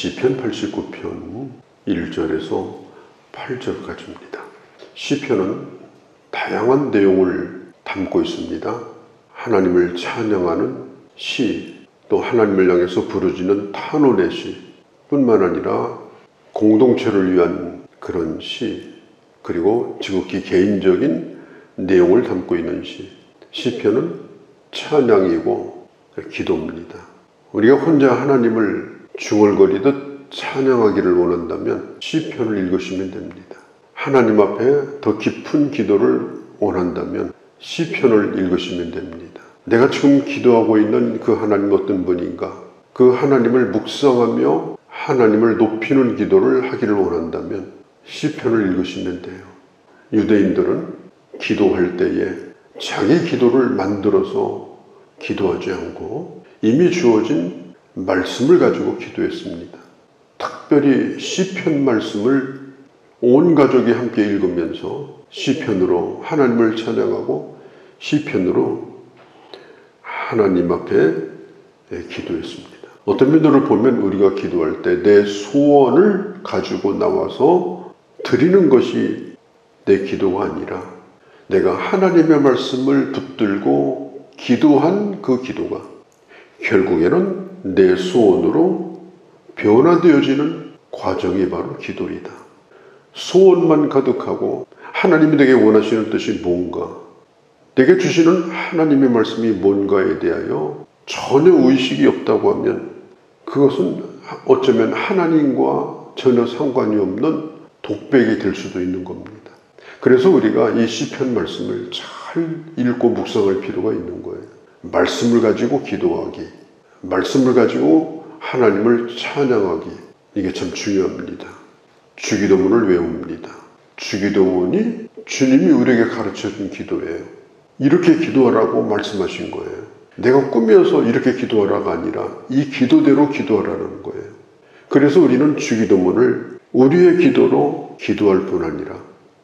시편 89편 1절에서 8절까지입니다. 시편은 다양한 내용을 담고 있습니다. 하나님을 찬양하는 시, 또 하나님을 향해서 부르짖는 탄원의 시 뿐만 아니라 공동체를 위한 그런 시, 그리고 지극히 개인적인 내용을 담고 있는 시. 시편은 찬양이고 기도입니다. 우리가 혼자 하나님을 중얼거리듯 찬양하기를 원한다면 시편을 읽으시면 됩니다. 하나님 앞에 더 깊은 기도를 원한다면 시편을 읽으시면 됩니다. 내가 지금 기도하고 있는 그 하나님 어떤 분인가, 그 하나님을 묵상하며 하나님을 높이는 기도를 하기를 원한다면 시편을 읽으시면 돼요. 유대인들은 기도할 때에 자기 기도를 만들어서 기도하지 않고 이미 주어진 말씀을 가지고 기도했습니다. 특별히 시편 말씀을 온 가족이 함께 읽으면서 시편으로 하나님을 찬양하고 시편으로 하나님 앞에 기도했습니다. 어떤 면으로 보면 우리가 기도할 때 내 소원을 가지고 나와서 드리는 것이 내 기도가 아니라 내가 하나님의 말씀을 붙들고 기도한 그 기도가 결국에는 내 소원으로 변화되어지는 과정이 바로 기도이다. 소원만 가득하고 하나님이 내게 원하시는 뜻이 뭔가, 내게 주시는 하나님의 말씀이 뭔가에 대하여 전혀 의식이 없다고 하면 그것은 어쩌면 하나님과 전혀 상관이 없는 독백이 될 수도 있는 겁니다. 그래서 우리가 이 시편 말씀을 잘 읽고 묵상할 필요가 있는 거예요. 말씀을 가지고 기도하기, 말씀을 가지고 하나님을 찬양하기, 이게 참 중요합니다. 주기도문을 외웁니다. 주기도문이 주님이 우리에게 가르쳐준 기도예요. 이렇게 기도하라고 말씀하신 거예요. 내가 꾸며서 이렇게 기도하라가 아니라 이 기도대로 기도하라는 거예요. 그래서 우리는 주기도문을 우리의 기도로 기도할 뿐 아니라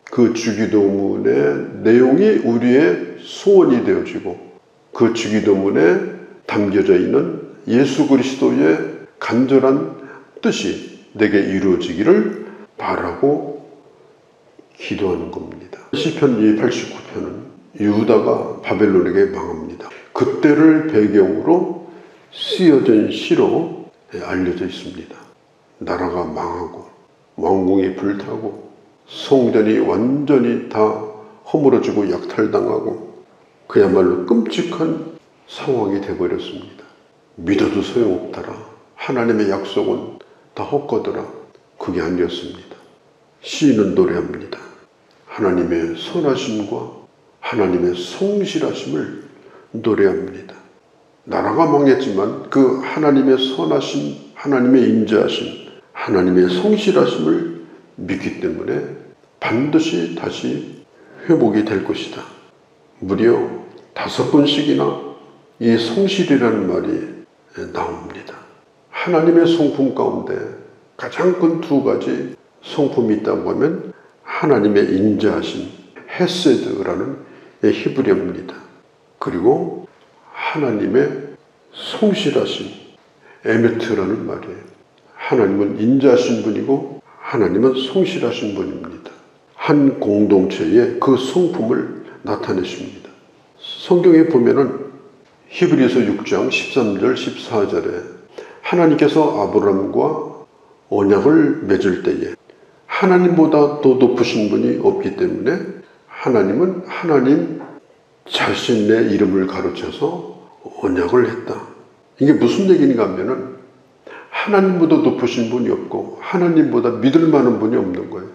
그 주기도문의 내용이 우리의 소원이 되어지고 그 주기도문에 담겨져 있는 예수 그리스도의 간절한 뜻이 내게 이루어지기를 바라고 기도하는 겁니다. 시편 89편은 유다가 바벨론에게 망합니다. 그때를 배경으로 쓰여진 시로 알려져 있습니다. 나라가 망하고 왕궁이 불타고 성전이 완전히 다 허물어지고 약탈당하고 그야말로 끔찍한 상황이 되어버렸습니다. 믿어도 소용없더라. 하나님의 약속은 다 헛거더라. 그게 아니었습니다. 시인은 노래합니다. 하나님의 선하심과 하나님의 성실하심을 노래합니다. 나라가 망했지만 그 하나님의 선하심, 하나님의 인자하심, 하나님의 성실하심을 믿기 때문에 반드시 다시 회복이 될 것이다. 무려 5번씩이나 이 성실이라는 말이 나옵니다. 하나님의 성품 가운데 가장 큰 2가지 성품이 있다고 하면 하나님의 인자하심, 헤세드라는 히브리어입니다. 그리고 하나님의 성실하심, 에메트라는 말이에요. 하나님은 인자하신 분이고 하나님은 성실하신 분입니다. 한 공동체의 그 성품을 나타내십니다. 성경에 보면은 히브리서 6장 13절 14절에 하나님께서 아브라함과 언약을 맺을 때에 하나님보다 더 높으신 분이 없기 때문에 하나님은 하나님 자신의 이름을 가르쳐서 언약을 했다. 이게 무슨 얘기인가 하면은 하나님보다 높으신 분이 없고 하나님보다 믿을 만한 분이 없는 거예요.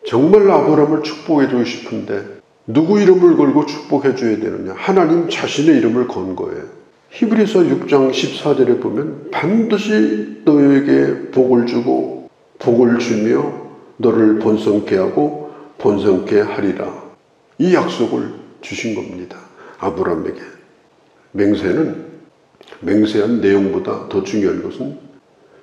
정말 아브라함을 축복해 주고 싶은데 누구 이름을 걸고 축복해 줘야 되느냐? 하나님 자신의 이름을 건 거예요. 히브리서 6장 14절에 보면 반드시 너에게 복을 주고 복을 주며 너를 번성케 하고 번성케 하리라. 이 약속을 주신 겁니다. 아브라함에게. 맹세한 내용보다 더 중요한 것은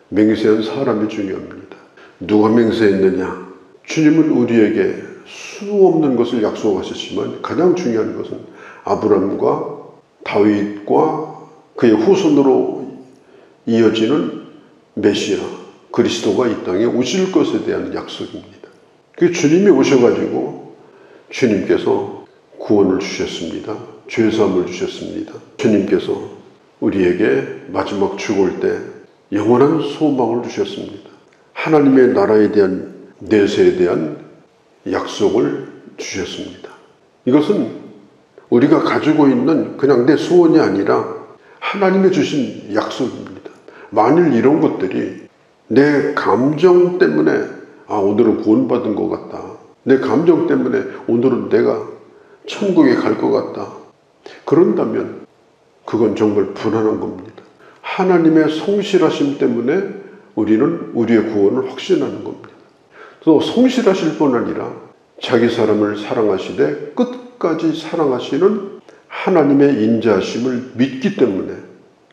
맹세한 사람이 중요합니다. 누가 맹세했느냐? 주님은 우리에게 수 없는 것을 약속하셨지만 가장 중요한 것은 아브라함과 다윗과 그의 후손으로 이어지는 메시아 그리스도가 이 땅에 오실 것에 대한 약속입니다. 그 주님이 오셔가지고 주님께서 구원을 주셨습니다. 죄사함을 주셨습니다. 주님께서 우리에게 마지막 죽을 때 영원한 소망을 주셨습니다. 하나님의 나라에 대한 내세에 대한 약속을 주셨습니다. 이것은 우리가 가지고 있는 그냥 내 소원이 아니라 하나님이 주신 약속입니다. 만일 이런 것들이 내 감정 때문에 오늘은 구원받은 것 같다. 내 감정 때문에 오늘은 내가 천국에 갈 것 같다. 그런다면 그건 정말 불안한 겁니다. 하나님의 성실하심 때문에 우리는 우리의 구원을 확신하는 겁니다. 또 성실하실 뿐 아니라 자기 사람을 사랑하시되 끝까지 사랑하시는 하나님의 인자하심을 믿기 때문에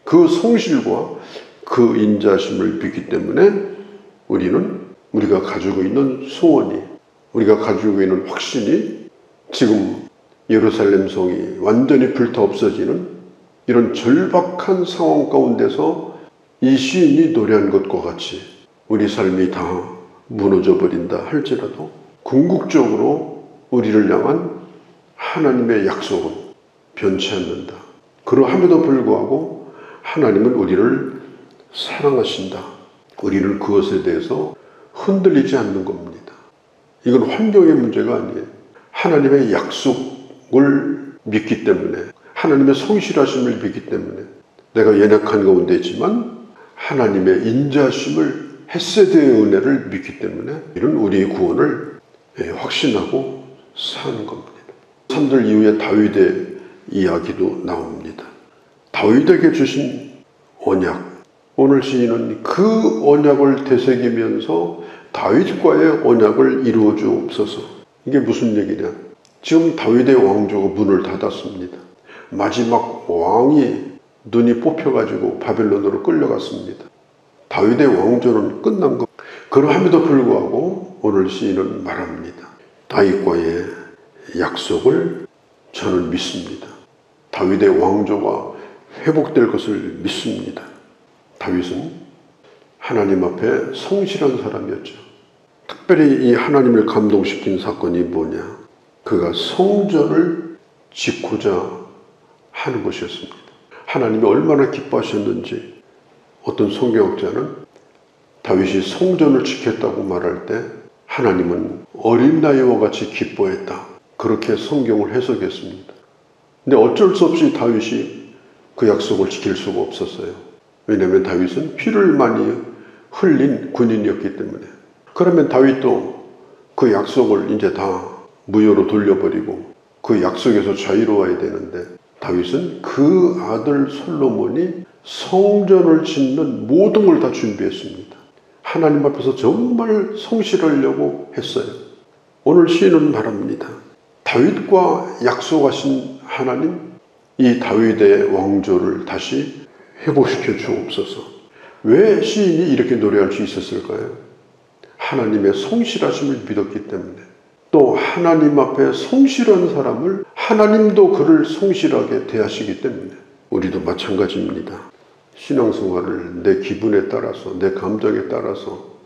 그 성실과 그 인자하심을 믿기 때문에 우리가 가지고 있는 소원이, 우리가 가지고 있는 확신이 지금 예루살렘 성이 완전히 불타 없어지는 이런 절박한 상황 가운데서 이 시인이 노래한 것과 같이 우리 삶이 다 무너져 버린다 할지라도 궁극적으로 우리를 향한 하나님의 약속은 변치 않는다. 그러함에도 불구하고 하나님은 우리를 사랑하신다. 우리는 그것에 대해서 흔들리지 않는 겁니다. 이건 환경의 문제가 아니에요. 하나님의 약속을 믿기 때문에, 하나님의 성실하심을 믿기 때문에, 내가 연약한 가운데 있지만 하나님의 인자하심을, 헤세드의 은혜를 믿기 때문에 이런 우리의 구원을 확신하고 사는 겁니다. 3절 이후에 다윗의 이야기도 나옵니다. 다윗에게 주신 언약, 오늘 시인은 그 언약을 되새기면서 다윗과의 언약을 이루어 주옵소서. 이게 무슨 얘기냐? 지금 다윗의 왕조가 문을 닫았습니다. 마지막 왕이 눈이 뽑혀가지고 바벨론으로 끌려갔습니다. 다윗의 왕조는 끝난 것. 그러함에도 불구하고 오늘 시인은 말합니다. 다윗과의 약속을 저는 믿습니다. 다윗의 왕조가 회복될 것을 믿습니다. 다윗은 하나님 앞에 성실한 사람이었죠. 특별히 이 하나님을 감동시킨 사건이 뭐냐? 그가 성전을 짓고자 하는 것이었습니다. 하나님이 얼마나 기뻐하셨는지 어떤 성경학자는 다윗이 성전을 지켰다고 말할 때 하나님은 어린 나이와 같이 기뻐했다. 그렇게 성경을 해석했습니다. 근데 어쩔 수 없이 다윗이 그 약속을 지킬 수가 없었어요. 왜냐하면 다윗은 피를 많이 흘린 군인이었기 때문에. 그러면 다윗도 그 약속을 이제 다 무효로 돌려버리고 그 약속에서 자유로워야 되는데 다윗은 그 아들 솔로몬이 성전을 짓는 모든 걸 다 준비했습니다. 하나님 앞에서 정말 성실하려고 했어요. 오늘 시인은 말합니다. 다윗과 약속하신 하나님, 이 다윗의 왕조를 다시 회복시켜 주옵소서. 왜 시인이 이렇게 노래할 수 있었을까요? 하나님의 성실하심을 믿었기 때문에. 또 하나님 앞에 성실한 사람을 하나님도 그를 성실하게 대하시기 때문에. 우리도 마찬가지입니다. 신앙생활을 내 기분에 따라서, 내 감정에 따라서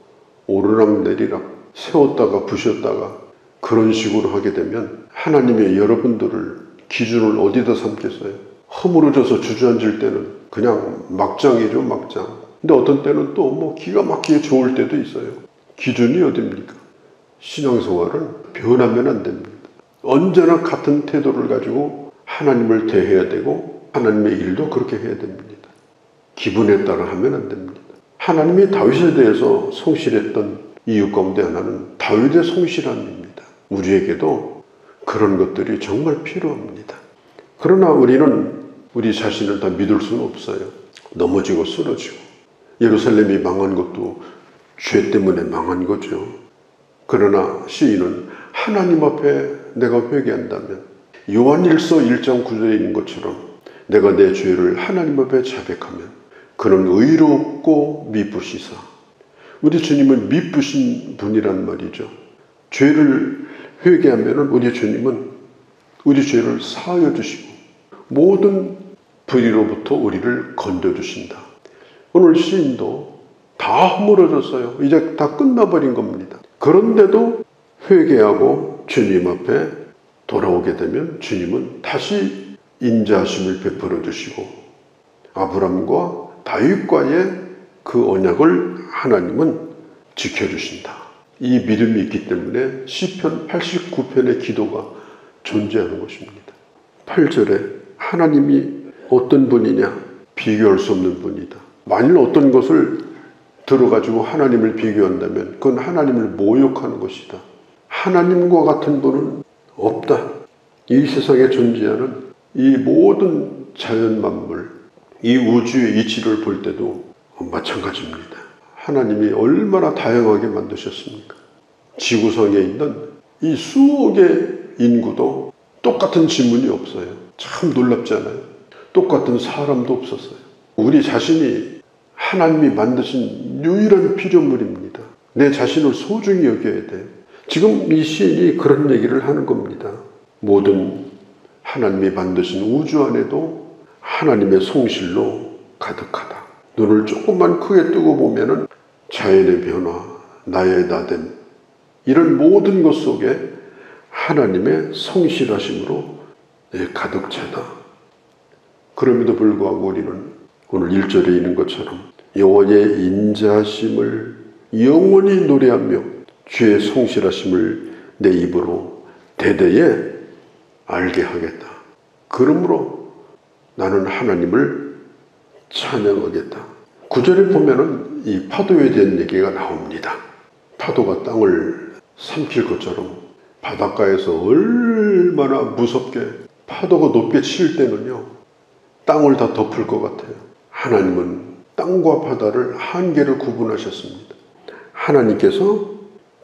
오르락 내리락 세웠다가 부셨다가 그런 식으로 하게 되면 하나님의 여러분들을 기준을 어디다 삼겠어요? 허물어져서 주저앉을 때는 그냥 막장이죠, 막장. 근데 어떤 때는 또 뭐 기가 막히게 좋을 때도 있어요. 기준이 어딥니까? 신앙생활은 변하면 안 됩니다. 언제나 같은 태도를 가지고 하나님을 대해야 되고 하나님의 일도 그렇게 해야 됩니다. 기분에 따라 하면 안 됩니다. 하나님이 다윗에 대해서 성실했던 이유 가운데 하나는 다윗의 성실함입니다. 우리에게도 그런 것들이 정말 필요합니다. 그러나 우리는 우리 자신을 다 믿을 수는 없어요. 넘어지고 쓰러지고. 예루살렘이 망한 것도 죄 때문에 망한 거죠. 그러나 시인은 하나님 앞에 내가 회개한다면 요한일서 1장 9절에 있는 것처럼 내가 내 죄를 하나님 앞에 자백하면 그는 의롭고 미쁘시사. 우리 주님은 미쁘신 분이란 말이죠. 죄를 회개하면 우리 주님은 우리 죄를 사하여 주시고 모든 불의로부터 우리를 건져주신다. 오늘 시인도 다 허물어졌어요. 이제 다 끝나버린 겁니다. 그런데도 회개하고 주님 앞에 돌아오게 되면 주님은 다시 인자하심을 베풀어 주시고 아브람과 다윗과의 그 언약을 하나님은 지켜주신다. 이 믿음이 있기 때문에 시편 89편의 기도가 존재하는 것입니다. 8절에 하나님이 어떤 분이냐? 비교할 수 없는 분이다. 만일 어떤 것을 들어가지고 하나님을 비교한다면 그건 하나님을 모욕하는 것이다. 하나님과 같은 분은 없다. 이 세상에 존재하는 이 모든 자연 만물, 이 우주의 이치를 볼 때도 마찬가지입니다. 하나님이 얼마나 다양하게 만드셨습니까? 지구상에 있는 이 수억의 인구도 똑같은 지문이 없어요. 참 놀랍지 않아요? 똑같은 사람도 없었어요. 우리 자신이 하나님이 만드신 유일한 피조물입니다. 내 자신을 소중히 여겨야 돼요. 지금 이 시인이 그런 얘기를 하는 겁니다. 모든 하나님이 만드신 우주 안에도 하나님의 성실로 가득하다. 눈을 조금만 크게 뜨고 보면은 자연의 변화, 나의 나됨, 이런 모든 것 속에 하나님의 성실하심으로 가득 차다. 그럼에도 불구하고 우리는 오늘 1절에 있는 것처럼 여호와의 인자하심을 영원히 노래하며 주의 성실하심을 내 입으로 대대에 알게 하겠다. 그러므로 나는 하나님을 찬양하겠다. 9절에 보면은 이 파도에 대한 얘기가 나옵니다. 파도가 땅을 삼킬 것처럼 바닷가에서 얼마나 무섭게 파도가 높게 칠 때는요, 땅을 다 덮을 것 같아요. 하나님은 땅과 바다를 한계를 구분하셨습니다. 하나님께서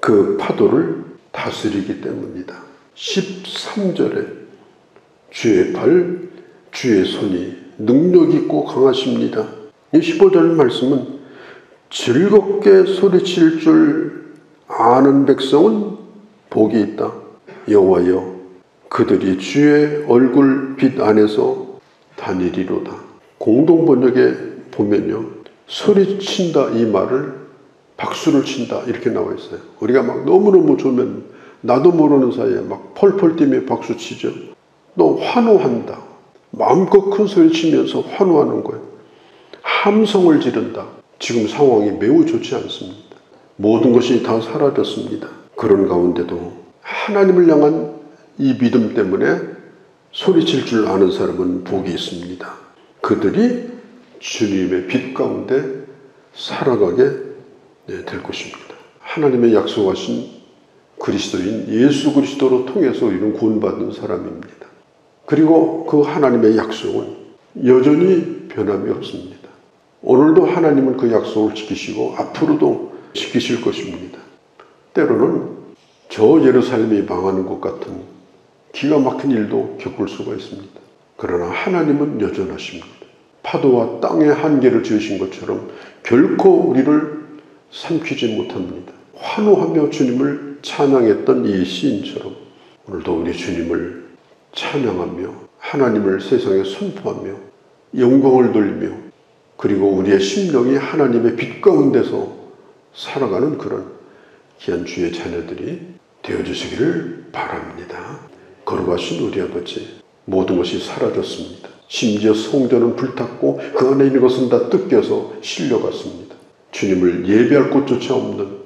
그 파도를 다스리기 때문이다. 13절에 주의 발, 주의 손이 능력 있고 강하십니다. 이 15절 말씀은 즐겁게 소리칠 줄 아는 백성은 복이 있다. 여호와여, 그들이 주의 얼굴 빛 안에서 다니리로다. 공동 번역에 보면요, 소리친다 이 말을 박수를 친다 이렇게 나와 있어요. 우리가 막 너무너무 좋으면 나도 모르는 사이에 막 펄펄 뛰며 박수 치죠. 또 환호한다. 마음껏 큰 소리 치면서 환호하는 거예요. 함성을 지른다. 지금 상황이 매우 좋지 않습니다. 모든 것이 다 사라졌습니다. 그런 가운데도 하나님을 향한 이 믿음 때문에 소리칠 줄 아는 사람은 복이 있습니다. 그들이 주님의 빛 가운데 살아가게 될 것입니다. 하나님의 약속하신 그리스도인 예수 그리스도로 통해서 우리는 구원받은 사람입니다. 그리고 그 하나님의 약속은 여전히 변함이 없습니다. 오늘도 하나님은 그 약속을 지키시고 앞으로도 지키실 것입니다. 때로는 저 예루살렘이 망하는 것 같은 기가 막힌 일도 겪을 수가 있습니다. 그러나 하나님은 여전하십니다. 파도와 땅의 한계를 지으신 것처럼 결코 우리를 삼키지 못합니다. 환호하며 주님을 찬양했던 이 시인처럼 오늘도 우리 주님을 찬양하며 하나님을 세상에 선포하며 영광을 돌리며 그리고 우리의 심령이 하나님의 빛 가운데서 살아가는 그런 귀한 주의 자녀들이 되어주시기를 바랍니다. 거룩하신 우리 아버지, 모든 것이 사라졌습니다. 심지어 성전은 불탔고 그 안에 있는 것은 다 뜯겨서 실려갔습니다. 주님을 예배할 곳조차 없는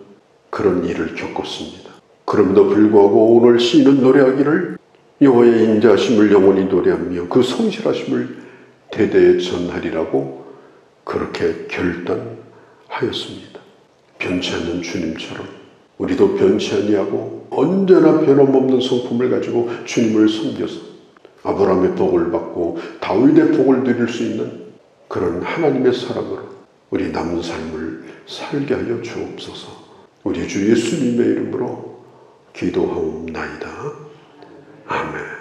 그런 일을 겪었습니다. 그럼에도 불구하고 오늘 시인은 노래하기를 여호와의 인자하심을 영원히 노래하며 그 성실하심을 대대에 전하리라고 그렇게 결단하였습니다. 변치 않는 주님처럼 우리도 변치 아니하고 언제나 변함없는 성품을 가지고 주님을 섬겨서 아브라함의 복을 받고 다윗의 복을 누릴 수 있는 그런 하나님의 사람으로 우리 남은 삶을 살게 하여 주옵소서. 우리 주 예수님의 이름으로 기도하옵나이다. 아멘.